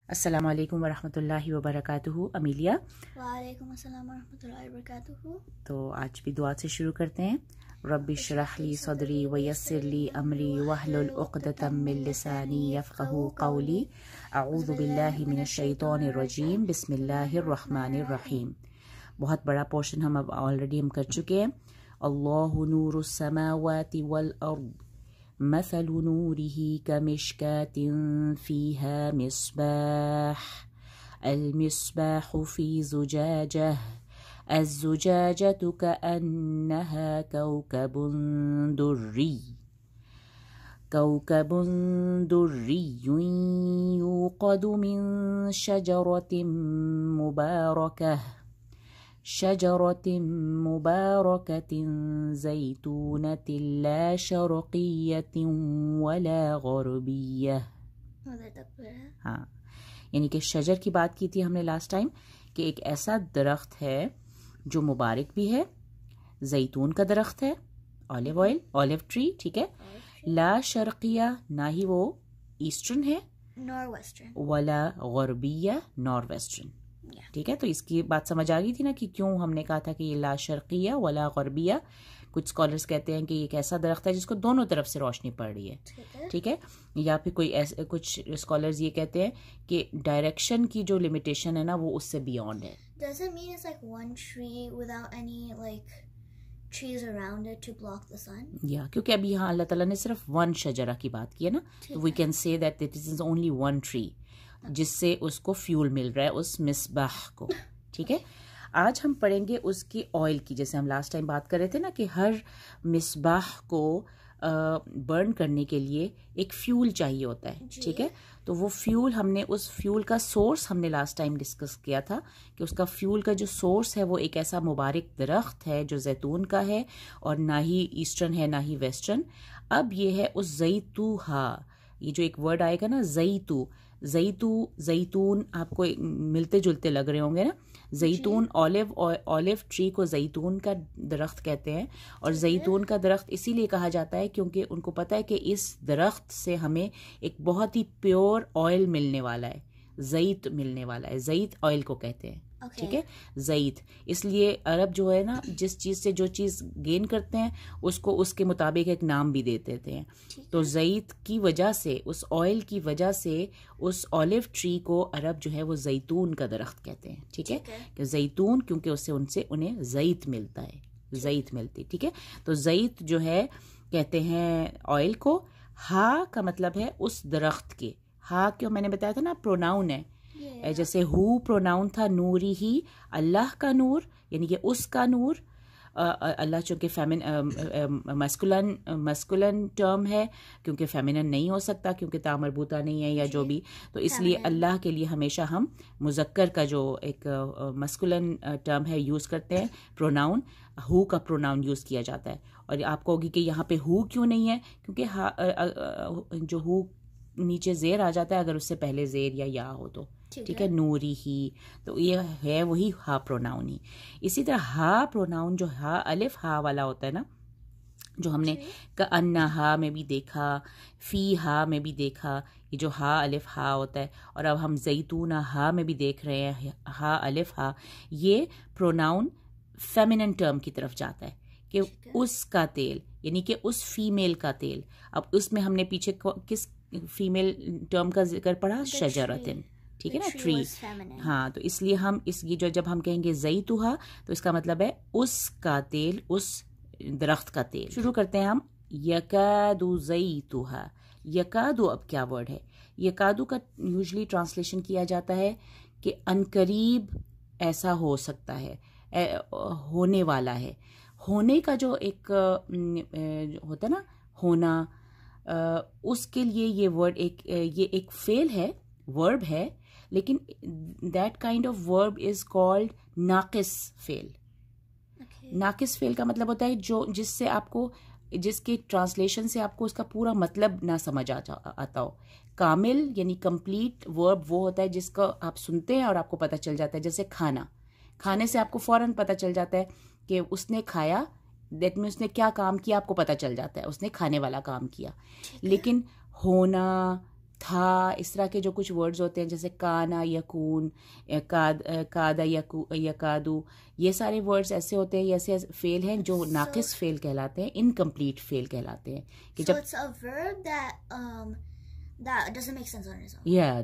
السلام علیکم ورحمۃ اللہ وبرکاتہ. امیلیہ. وعلیکم السلام ورحمۃ اللہ وبرکاتہ. تو آج بھی دعا سے شروع کرتے ہیں. رب اشرح لی صدری ویسر لی امری واحلل عقدۃ من لسانی یفقہوا قولی. اعوذ باللہ من الشیطان الرجیم. بسم اللہ الرحمن الرحیم. بہت بڑا پورشن ہم اب آلریڈی کر چکے ہیں. اللہ نور السماوات والارض مثل نوره كمشكاة فيها مصباح المصباح في زجاجة الزجاجة كأنها كوكب دري يوقد من شجرة مباركة زيتونة لا شرقية ولا غربية. ہاں، یعنی کہ شجر کی بات کی تھی ہم نے لاسٹ ٹائم کہ ایک ایسا درخت ہے جو مبارک بھی ہے، زیتون کا درخت ہے، اولیو آئل، اولیو ٹری، ٹھیک ہے، لا شرقیہ، نہ ہی وہ ایسٹرن ہے، نور ویسٹرن، ولا غربیہ، نور ویسٹرن. ٹھیک ہے، تو اس کی بات سمجھ آ گئی تھی نا کہ کیوں ہم نے کہا تھا کہ یہ لا شرقیہ ولا غربیہ. کچھ اسکالرس کہتے ہیں کہ یہ ایک ایسا درخت ہے جس کو دونوں طرف سے روشنی پڑ رہی ہے، ٹھیک ہے، یا پھر کوئی ایسے کچھ اسکالرز یہ کہتے ہیں کہ ڈائریکشن کی جو لمیٹیشن ہے نا وہ اس سے بیونڈ ہے. Does it mean it's like one tree without any like trees around it to block the sun? یا کیونکہ ابھی یہاں اللہ تعالیٰ نے صرف ون شجرہ کی بات کی ہے نا، we can say that it is only one tree جس سے اس کو فیول مل رہا ہے اس مصباح کو. ٹھیک ہے، آج ہم پڑھیں گے اس کی آئل کی. جیسے ہم لاسٹ ٹائم بات کر رہے تھے نا کہ ہر مصباح کو برن کرنے کے لیے ایک فیول چاہیے ہوتا ہے. ٹھیک ہے، تو وہ فیول ہم نے اس فیول کا سورس ہم نے لاسٹ ٹائم ڈسکس کیا تھا کہ اس کا فیول کا جو سورس ہے وہ ایک ایسا مبارک درخت ہے جو زیتون کا ہے اور نہ ہی ایسٹرن ہے نہ ہی ویسٹرن. اب یہ ہے اس زیتوہا، یہ جو ایک ورڈ آئے گا نا زیتون آپ کو ملتے جلتے لگ رہے ہوں گے نا. زیتون، اولیو ٹری کو زیتون کا درخت کہتے ہیں، اور زیتون کا درخت اسی لیے کہا جاتا ہے کیونکہ ان کو پتہ ہے کہ اس درخت سے ہمیں ایک بہت ہی پیور آئل ملنے والا ہے، زیت ملنے والا ہے. زیت آئل کو کہتے ہیں. ٹھیک ہے، زیت. اس لیے عرب جو ہے نا جس چیز سے جو چیز گین کرتے ہیں اس کو اس کے مطابق ایک نام بھی دے دیتے ہیں. تو زیت کی وجہ سے، اس آئل کی وجہ سے اس اولیو ٹری کو عرب جو ہے وہ زیتون کا درخت کہتے ہیں. ٹھیک ہے، کہ زیتون کیونکہ اس سے انہیں زیت ملتا ہے، زیت ملتی. ٹھیک ہے، تو زیت جو ہے کہتے ہیں آئل کو. ہا کا مطلب ہے اس درخت کے. ہا کیوں میں نے بتایا تھا نا پروناؤن ہے، جیسے ہو پروناؤن تھا نوری ہی، اللہ کا نور یعنی کہ اس کا نور. اللہ چونکہ مسکولن ٹرم ہے کیونکہ فیمینن نہیں ہو سکتا کیونکہ تا مربوطہ نہیں ہے یا جو بھی، تو اس لیے اللہ کے لیے ہمیشہ ہم مذکر کا جو ایک مسکولن ٹرم ہے یوز کرتے ہیں، پروناؤن. ہو کا پروناؤن یوز کیا جاتا ہے. اور آپ کو ہوگی کہ یہاں پہ ہو کیوں نہیں ہے، کیونکہ جو ہو نیچے زیر آ جاتا ہے اگر اس سے پہلے زیر یا ہو تو. ٹھیک ہے، نوری ہی، تو یہ ہے وہی ہا پروناؤن ہی. اسی طرح ہا پروناؤن جو ہا الف ہا والا ہوتا ہے نا، جو ہم نے کأنہا ہا میں بھی دیکھا، فی ہا میں بھی دیکھا، یہ جو ہا الف ہا ہوتا ہے، اور اب ہم زیتون ہا میں بھی دیکھ رہے ہیں ہا الف ہا. یہ پروناؤن فیمینن ٹرم کی طرف جاتا ہے کہ اس کا تیل یعنی کہ اس فیمیل کا تیل. اب اس میں ہم نے پیچھے کس فیمیل ٹرم کا ذکر پڑھا؟ شجرتن. ٹھیک ہے نا، ٹری. ہاں، تو اس لیے ہم اس کی جب ہم کہیں گے زیتوہا تو اس کا مطلب ہے اس کا تیل، اس درخت کا تیل. شروع کرتے ہیں ہم. یکادو زیتوہا. یکادو اب کیا ورڈ ہے؟ یکادو کا یوزلی ٹرانسلیشن کیا جاتا ہے کہ عنقریب ایسا ہو سکتا ہے، ہونے والا ہے. ہونے کا جو ایک ہوتا ہے نا ہونا، اس کے لیے یہ ورڈ یہ ایک فعل ہے، ورب ہے، لیکن that kind of verb is called ناقص فعل. ناقص فعل کا مطلب ہوتا ہے جس سے آپ کو، جس کے ٹرانسلیشن سے آپ کو اس کا پورا مطلب نہ سمجھ آتا ہو. کامل یعنی کمپلیٹ ورب وہ ہوتا ہے جس کو آپ سنتے ہیں اور آپ کو پتہ چل جاتا ہے. جیسے کھانے سے آپ کو فوراً پتہ چل جاتا ہے کہ اس نے کھایا، دیٹ مین اس نے کیا کام کیا آپ کو پتہ چل جاتا ہے، اس نے کھانے والا کام کیا. لیکن ہونا، تھا, اس طرح کے جو کچھ ورڈز ہوتے ہیں جیسے کانا, یکون, کادا, یکادو, یہ سارے ورڈز ایسے ہوتے ہیں, ایسے فعل ہیں جو ناقص فعل کہلاتے ہیں, انکمپلیٹ فعل کہلاتے ہیں. کہ جب it's a verb that doesn't make sense on its own. Yeah,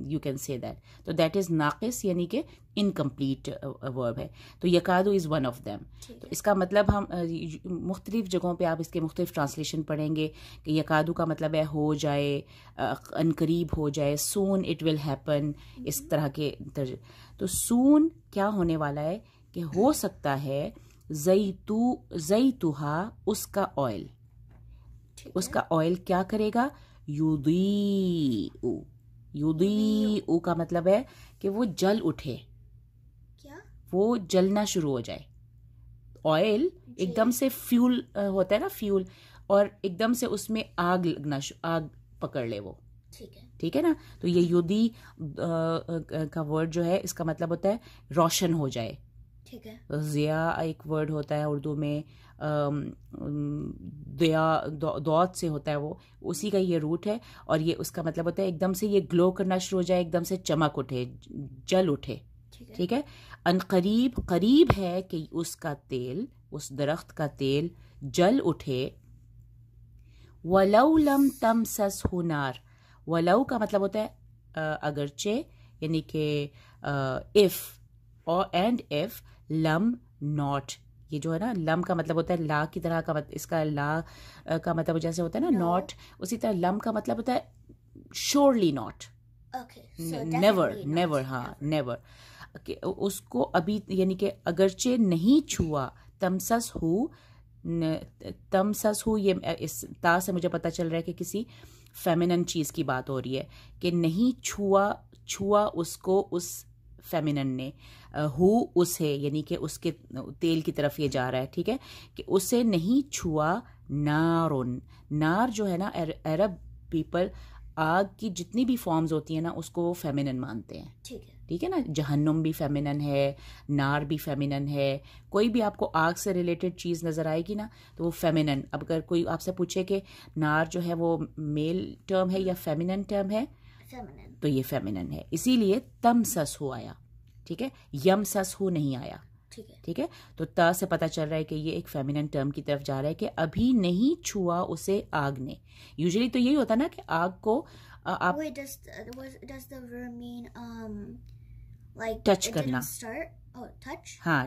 you can say that. تو that is ناقص یعنی کہ incomplete verb ہے. تو یکادو is one of them. تو اس کا مطلب ہم مختلف جگہوں پہ آپ اس کے مختلف ٹرانسلیشن پڑھیں گے کہ یکادو کا مطلب ہے ہو جائے, عنقریب ہو جائے, soon it will happen, اس طرح کے. تو soon کیا ہونے والا ہے کہ ہو سکتا ہے زیتوہا, اس کا آئل, اس کا آئل کیا کرے گا, یضیء کا مطلب ہے کہ وہ جل اٹھے, کیا وہ جلنا شروع ہو جائے. آئل ایک دم سے فیول ہوتا ہے نا, فیول, اور ایک دم سے اس میں آگ لگنا, آگ پکڑ لے وہ, ٹھیک ہے نا. تو یہ یضیء کا ورڈ جو ہے اس کا مطلب ہوتا ہے روشن ہو جائے. ٹھیک ہے. ضیاء ایک ورڈ ہوتا ہے اردو میں, دوت سے ہوتا ہے, وہ اسی کا یہ روٹ ہے, اور یہ اس کا مطلب ہوتا ہے ایک دم سے یہ گلو کرنا شروع ہو جائے, ایک دم سے چمک اٹھے, جل اٹھے. ٹھیک ہے. عنقریب, قریب ہے کہ اس کا تیل, اس درخت کا تیل جل اٹھے. ولو لم تمسسہ نار, ولو کا مطلب ہوتا ہے اگرچہ, یعنی کہ if اینڈ if, لم ناٹ, یہ جو ہے نا لم کا مطلب ہوتا ہے لا کی طرح کا, اس کا لا کا مطلب جیسے ہوتا ہے نا ناٹ, اسی طرح لم کا مطلب ہوتا ہے شورلی ناٹ, نیور, ہاں نیور, اس کو ابھی یعنی کہ اگرچہ نہیں چھوا. تمسس ہو, یہ اس تا سے مجھے پتہ چل رہا ہے کہ کسی فیمینن چیز کی بات ہو رہی ہے کہ نہیں چھوا اس کو اس فیمینن نے, ہو اس ہے یعنی کہ اس کے تیل کی طرف یہ جا رہا ہے. ٹھیک ہے, کہ اسے نہیں چھوا. نارن, نار جو ہے نا, عرب پیپل آگ کی جتنی بھی فارمز ہوتی ہیں نا اس کو وہ فیمینن مانتے ہیں. ٹھیک ہے نا, جہنم بھی فیمینن ہے, نار بھی فیمینن ہے, کوئی بھی آپ کو آگ سے ریلیٹڈ چیز نظر آئے گی نا تو وہ فیمینن. اب اگر کوئی آپ سے پوچھے کہ نار جو ہے وہ میل ٹرم ہے یا فیمینن ٹرم ہے, تو یہ فیمینن ہے, اسی لیے تمسس ہو آیا. ٹھیک ہے, یمسس ہو نہیں آیا. ٹھیک ہے, تو تا سے پتہ چل رہا ہے کہ یہ ایک فیمینن ٹرم کی طرف جا رہا ہے کہ ابھی نہیں چھوا اسے آگ نے. یوزلی تو یہی ہوتا نا کہ آگ کو آپ ٹچ کرنا, ہاں,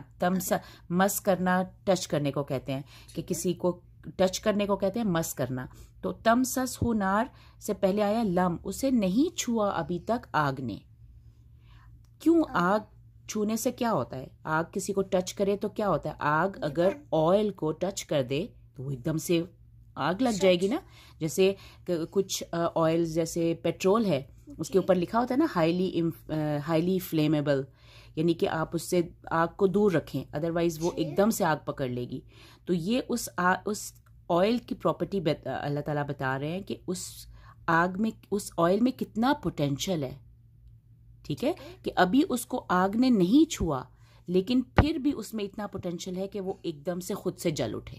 مس کرنا, ٹچ کرنے کو کہتے ہیں, کہ کسی کو ٹچ کرنے کو کہتے ہیں مس کرنا. تو تمسس ہو نار سے پہلے آیا لم, اسے نہیں چھوا ابھی تک آگ نے. کیوں؟ آگ چھونے سے کیا ہوتا ہے, آگ کسی کو ٹچ کرے تو کیا ہوتا ہے, آگ اگر آئل کو ٹچ کر دے تو وہ ایک دم سے آگ لگ جائے گی نا. جیسے کچھ آئل جیسے پیٹرول ہے, اس کے اوپر لکھا ہوتا ہے نا ہائیلی فلیمیبل, یعنی کہ آپ اس سے آگ کو دور رکھیں, ادروائز وہ ایک دم سے آگ پکڑ لے گی. تو یہ اس آئل کی پراپرٹی اللہ تعالیٰ بتا رہے ہیں کہ اس آگ میں, اس آئل میں کتنا پوٹینشیل ہے. ٹھیک ہے, کہ ابھی اس کو آگ نے نہیں چھوا لیکن پھر بھی اس میں اتنا پوٹینشیل ہے کہ وہ ایک دم سے خود سے جل اٹھے.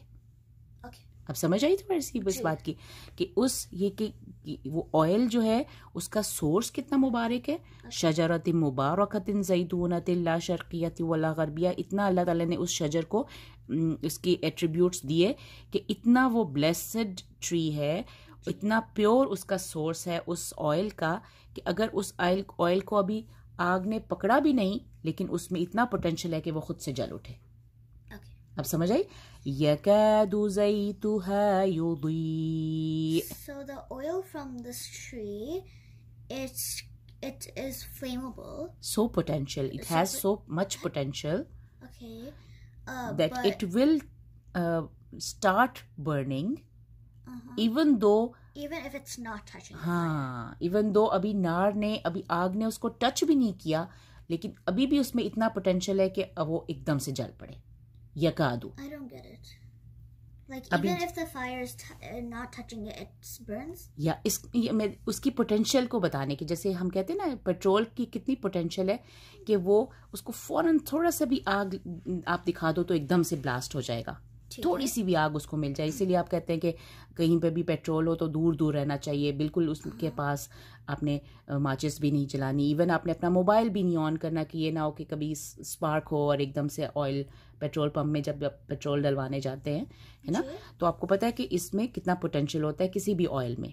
اب سمجھ آئی تھوڑی سی اس بات کی کہ کہ وہ آئل جو ہے اس کا سورس کتنا مبارک ہے. شجرۃ مبارکۃ زیتونۃ لا شرقیۃ ولا غربیہ, اتنا اللہ تعالیٰ نے اس شجر کو اس کی ایٹریبیوٹس دیے کہ اتنا وہ بلیسڈ ٹری ہے, اتنا پیور اس کا سورس ہے اس آئل کا, کہ اگر اس آئل کو ابھی آگ نے پکڑا بھی نہیں لیکن اس میں اتنا پوٹینشیل ہے کہ وہ خود سے جل اٹھے. اب سمجھ آئی. یکاد زیتها یضیء. So the oil from this tree, it is flammable. So potential. It has so much potential. Okay. That it will start burning. Even if it's not touching. ہاں, even though ابھی نار نے, ابھی آگ نے اس کو ٹچ بھی نہیں کیا, لیکن ابھی بھی اس میں اتنا پوٹینشیل ہے کہ اب وہ ایک دم سے جل پڑے. یکادو. I don't get it. Like even if the fire is not touching it, it burns. یا اس کی پوٹینشیل کو بتانے کی, جیسے ہم کہتے ہیں نا پیٹرول کی کتنی پوٹینشیل ہے کہ وہ اس کو فوراً تھوڑا سا بھی آگ آپ دکھا دو تو ایک دم سے بلاسٹ ہو جائے گا. تھوڑی سی بھی آگ اس کو مل جائے. اسی لیے آپ کہتے ہیں کہ کہیں پہ بھی پیٹرول ہو تو دور دور رہنا چاہیے, بالکل اس کے پاس آپ نے ماچس بھی نہیں جلانی, ایون آپ نے اپنا موبائل بھی نہیں آن کرنا کہ یہ نہ ہو کہ کبھی اسپارک ہو اور ایک دم سے آئل پیٹرول پمپ میں جب پیٹرول ڈلوانے جاتے ہیں ہے نا, تو آپ کو پتہ ہے کہ اس میں کتنا پوٹینشیل ہوتا ہے کسی بھی آئل میں.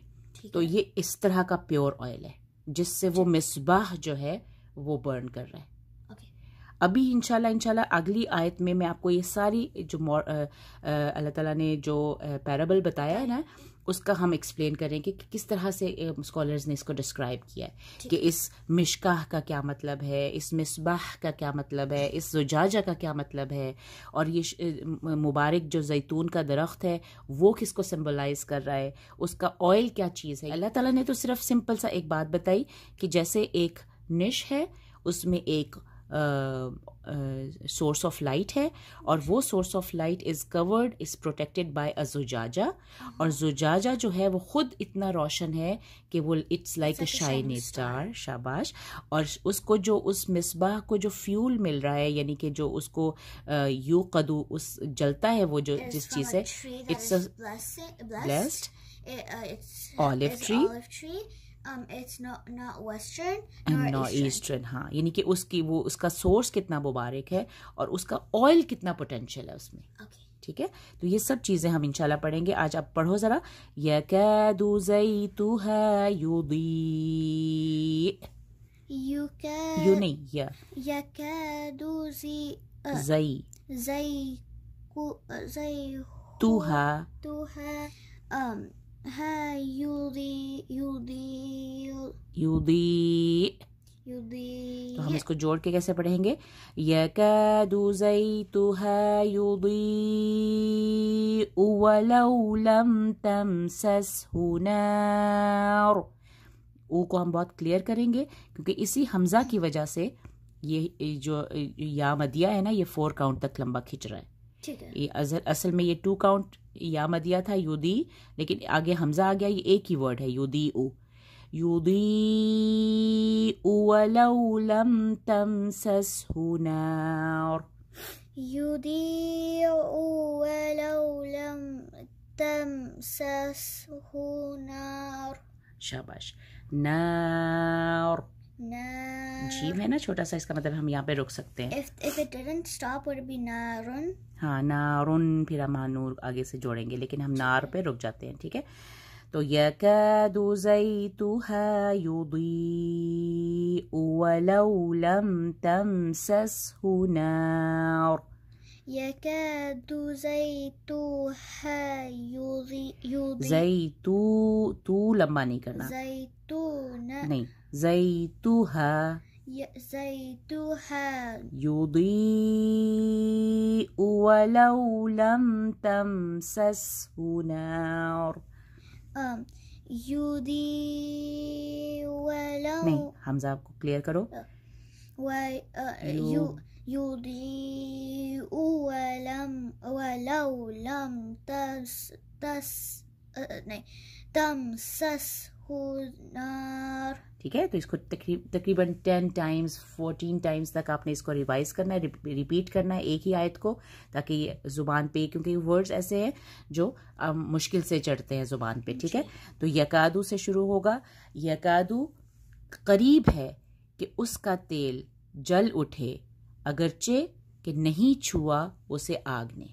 تو یہ اس طرح کا پیور آئل ہے جس سے وہ مصباح جو ہے وہ برن کر رہا ہے. ابھی انشاءاللہ اگلی آیت میں آپ کو یہ ساری جو اللہ تعالیٰ نے جو پیرابل بتایا ہے نا اس کا ہم ایکسپلین کریں کہ کس طرح سے اسکالرز نے اس کو ڈسکرائب کیا ہے کہ اس مشکاہ کا کیا مطلب ہے, اس مصباح کا کیا مطلب ہے, اس زجاجہ کا کیا مطلب ہے, اور یہ مبارک جو زیتون کا درخت ہے وہ کس کو سمبلائز کر رہا ہے, اس کا آئل کیا چیز ہے. اللہ تعالیٰ نے تو صرف سمپل سا ایک بات بتائی کہ جیسے ایک نش ہے اس میں ایک سورس آف لائٹ ہے اور وہ source of light is covered is protected by a زجاجہ, اور زجاجہ جو ہے وہ خود اتنا روشن ہے کہ وہ it's like a shiny star. شاباش. اور اس کو جو اس مصباح کو جو فیول مل رہا ہے یعنی کہ جو اس کو یوقدو اس جلتا ہے وہ جو جس چیز سے it's blessed olive tree. It's not western and not eastern. ہاں یعنی کہ اس کی وہ اس کا سورس کتنا مبارک ہے اور اس کا آئل کتنا پوٹینشیل ہے اس میں. ٹھیک ہے, تو یہ سب چیزیں ہم انشاءاللہ پڑھیں گے. آج آپ پڑھو ذرا. یکاد زیتها یضیء, یو نہیں یا یکاد تو ہم اس کو جوڑ کے کیسے پڑھیں گے؟ یکاد زیتها یضیء ولو لم تمسسه نار. او کو ہم بہت کلیئر کریں گے کیونکہ اسی حمزہ کی وجہ سے یہ جو یا مدیہ ہے نا یہ 4 کاؤنٹ تک لمبا کھنچ رہا ہے. اصل میں یہ 2 کاؤنٹ یا مدیہ تھا یودی, لیکن آگے حمزہ آ گیا, یہ ایک ہی ورڈ ہے یودیء. یضیء ولو لم تمسسه نار, یضیء ولو لم تمسسه نار. شاباش. نار جیم ہے نا چھوٹا سا, اس کا مطلب ہم یہاں پہ رک سکتے ہیں. If it didn't stop would it be نارن. ہاں نارن, پھر ہم نور آگے سے جوڑیں گے, لیکن ہم نار پہ رک جاتے ہیں. ٹھیک ہے, تو یکاد زیتها یضیء ولو لم تمسسه نار. یکاد زیتها یضیء, زیتو تو لمبا نہیں کرنا, زیتون نہیں, زیتها یضیء ولو لم تمسسه نار. یضیء ولو نہیں, حمزہ آپ کو کلیئر کرو. یضیء ولو لم تمسسه نار. ٹھیک ہے, تو اس کو تقریباً 10 ٹائمز 14 ٹائمز تک آپ نے اس کو ریوائز کرنا ہے, ریپیٹ کرنا ہے ایک ہی آیت کو, تاکہ یہ زبان پہ, کیونکہ ورڈز ایسے ہیں جو مشکل سے چڑھتے ہیں زبان پہ. ٹھیک ہے, تو یکادو سے شروع ہوگا. یکادو قریب ہے کہ اس کا تیل جل اٹھے اگرچہ کہ نہیں چھوا اسے آگ نے.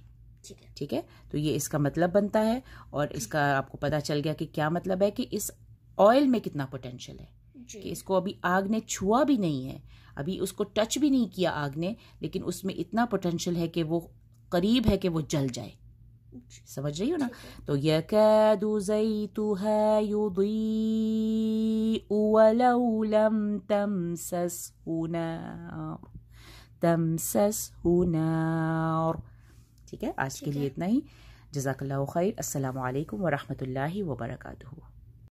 ٹھیک ہے, تو یہ اس کا مطلب بنتا ہے, اور اس کا آپ کو پتہ چل گیا کہ کیا مطلب ہے, کہ اس آئل میں کتنا پوٹینشیل ہے, کہ اس کو ابھی آگ نے چھوا بھی نہیں ہے, ابھی اس کو ٹچ بھی نہیں کیا آگ نے, لیکن اس میں اتنا پوٹینشیل ہے کہ وہ قریب ہے کہ وہ جل جائے. سمجھ رہی ہو نا؟ تو یکاد زیتها یضیء ولو لم تمسسه نار. ٹھیک ہے, آج کے لیے اتنا ہی. جزاک اللہ خیر. السلام علیکم ورحمۃ اللہ وبرکاتہ.